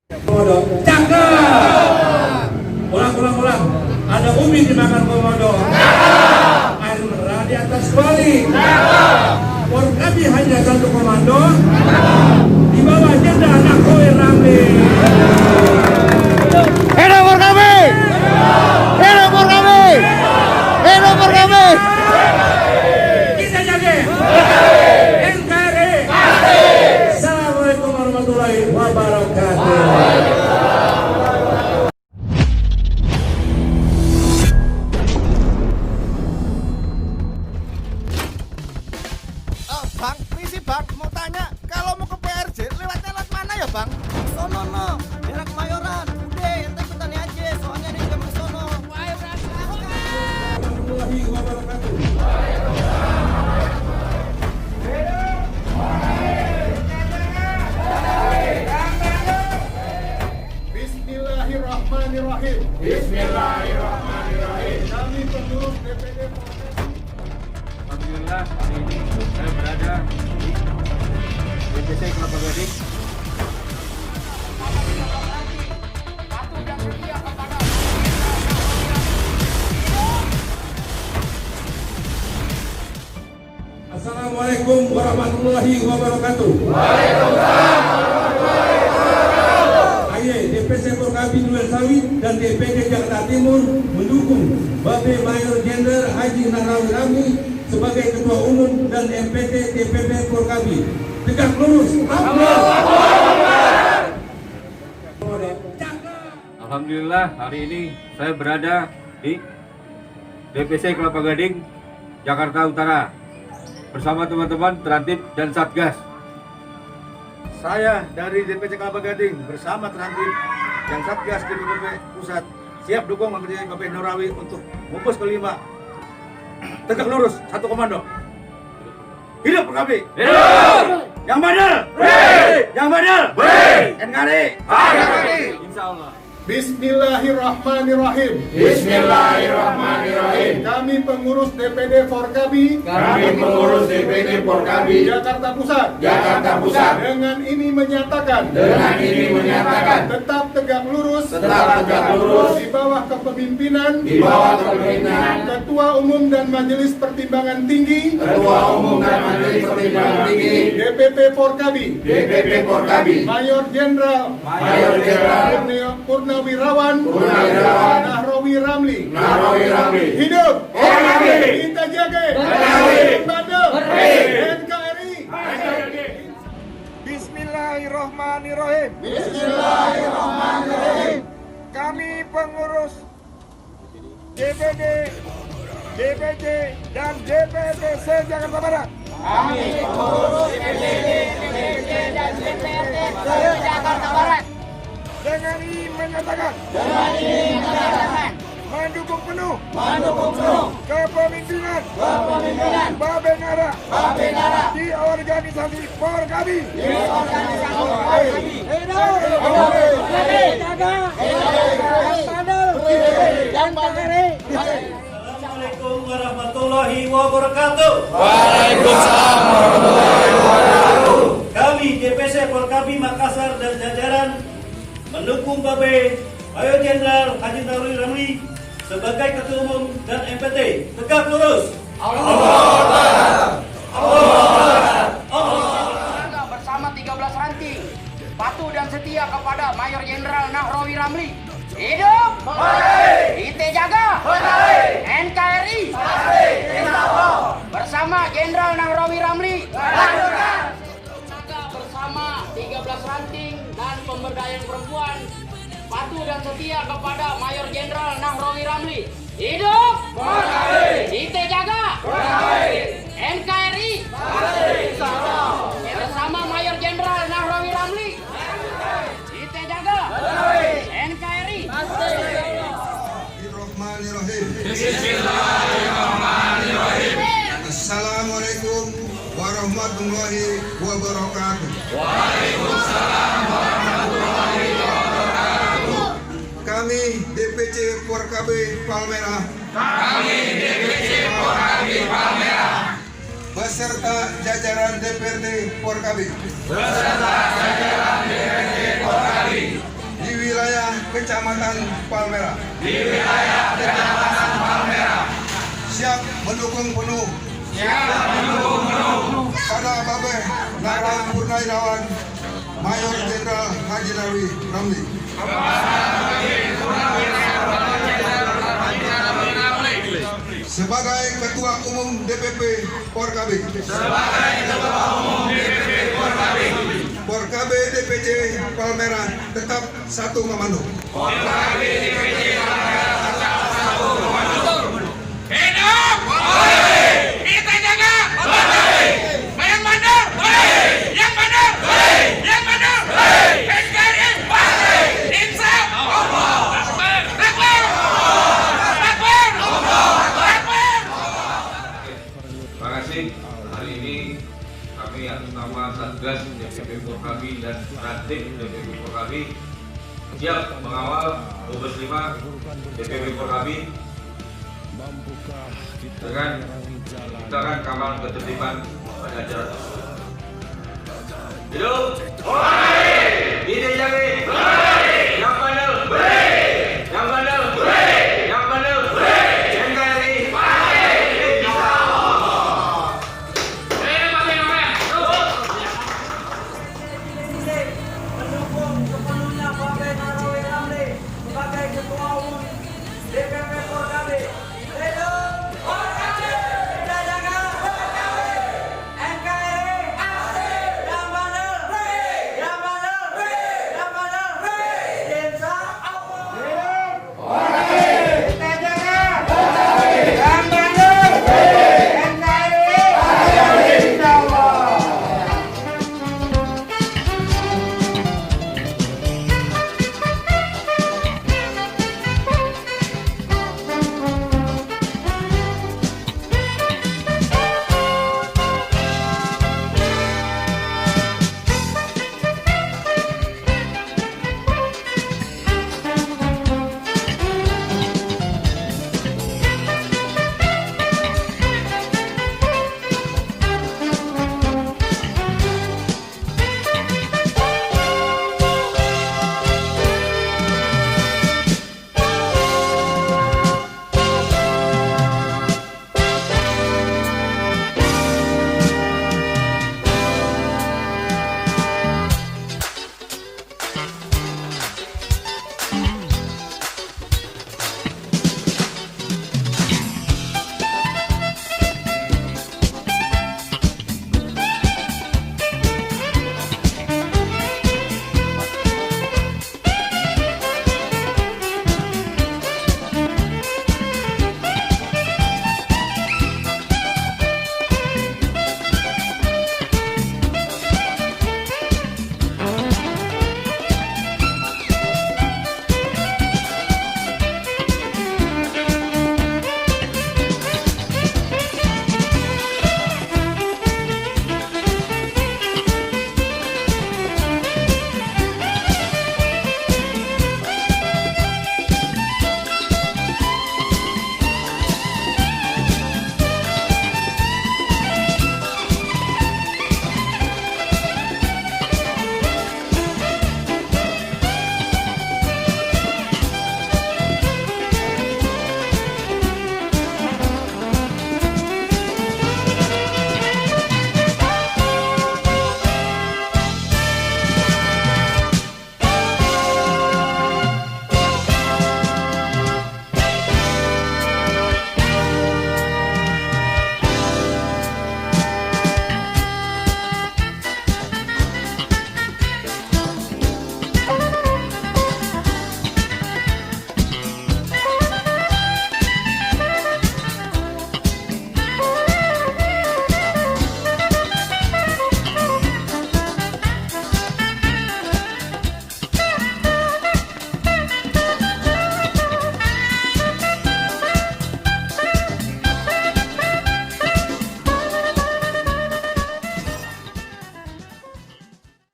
Komodo, cakep. Ulang. Ada ubi dimakan komodo. Cakep. Air mineral di atas kuali. Cakep. Porkabi hanya satu komando. Cakep. Di bawah jendela Nakoy Ramli. Hidup Porkabi! Hidup Porkabi! Hidup Porkabi! Kita jaga. NKRI. Assalamualaikum warahmatullahi wabarakatuh. Bang, misi bang, mau tanya, kalau mau ke PRJ, lewat mana ya bang? Sono no, daerah Kemayoran. Udah, ente ikutan aja, soalnya dia juga mau sono. Warahmatullahi wabarakatuh. Bismillahirrahmanirrahim. Bismillahirrahmanirrahim. Kami pengurus DPD Alhamdulillah hari ini saya berada di DPC Kelapa Gading. Assalamualaikum warahmatullahi wabarakatuh. Aye, DPC Porkabi Duel Sawit dan DPD Jakarta Timur mendukung Bapak Mayor Jenderal Haji Nahrawi Ramli sebagai Ketua Umum dan MPT DPP Porkabi. Tegak lurus. Alhamdulillah hari ini saya berada di DPC Kelapa Gading, Jakarta Utara bersama teman-teman Terantib dan Satgas. Saya dari DPC Kelapa Gading bersama Terantib dan Satgas DPP Pusat siap dukung MPT Bapak Nahrawi untuk Mupus kelima. Tegak lurus, satu komando. Hidup Porkabi. Hidup! Yang bandel. Yang bandel. NKRI. Insya Allah. Bismillahirrahmanirrahim. Bismillahirrahmanirrahim. Kami pengurus DPD Porkabi Jakarta Pusat. Dengan ini menyatakan tetap tegak lurus di bawah kepemimpinan Ketua Umum dan Majelis Pertimbangan Tinggi DPP Porkabi Mayor Jenderal Purnawirawan Nahrawi Ramli. Hidup kita jaga bandel NKRI. Bismillahirrahmanirrahim. Kami pengurus DPD, DPC dan DPDC Jakarta Barat. Jakarta Barat Dengan ini menyatakan mendukung penuh kepemimpinan Babe Nara di organisasi Porkabi. Assalamualaikum warahmatullahi wabarakatuh. Waalaikumsalam warahmatullahi wabarakatuh. Kami DPC Porkabi Makassar dan jajaran mendukung Bapak Mayor Jenderal Haji Nahrawi Ramli sebagai Ketua Umum dan MPT. Tegak lurus. bersama 13 ranting patuh dan setia kepada Mayor Jenderal Nahrawi Ramli. Hidup kita jaga NKRI bersama Jenderal Nahrawi Ramli. Bersama 13 ranting dan pemberdayaan perempuan patuh dan setia kepada Mayor Jenderal Nahrawi Ramli. Hidup kita jaga NKRI bersama Mayor Jenderal Nahrawi Ramli. Kita jaga NKRI. Bismillahirrahmanirrahim. Assalamualaikum warahmatullahi wabarakatuh. Kami DPC Porkabi Palmerah beserta jajaran DPRD Porkabi Kecamatan Palmerah. Siap mendukung penuh. Pada Babe Naram Purnawirawan Mayor Jenderal Haji Rawi Ramli. Sebagai Ketua Umum DPP Porkabi. Porkabi DPC Palmerah tetap satu komando. Hidup! Kita jaga! Yang mana? Yang mana? Yang mana? NKRI! Insaf! Takbir! Takbir! Takbir! Takbir! Terima kasih. Hari ini kami atas nama Satgas DPP Porkabi dan Ranting DPP Porkabi siap mengawal Mubes 5 DPP Porkabi dengan menciptakan keamanan ketertiban pada acara tersebut. Hidup! Ini jaga!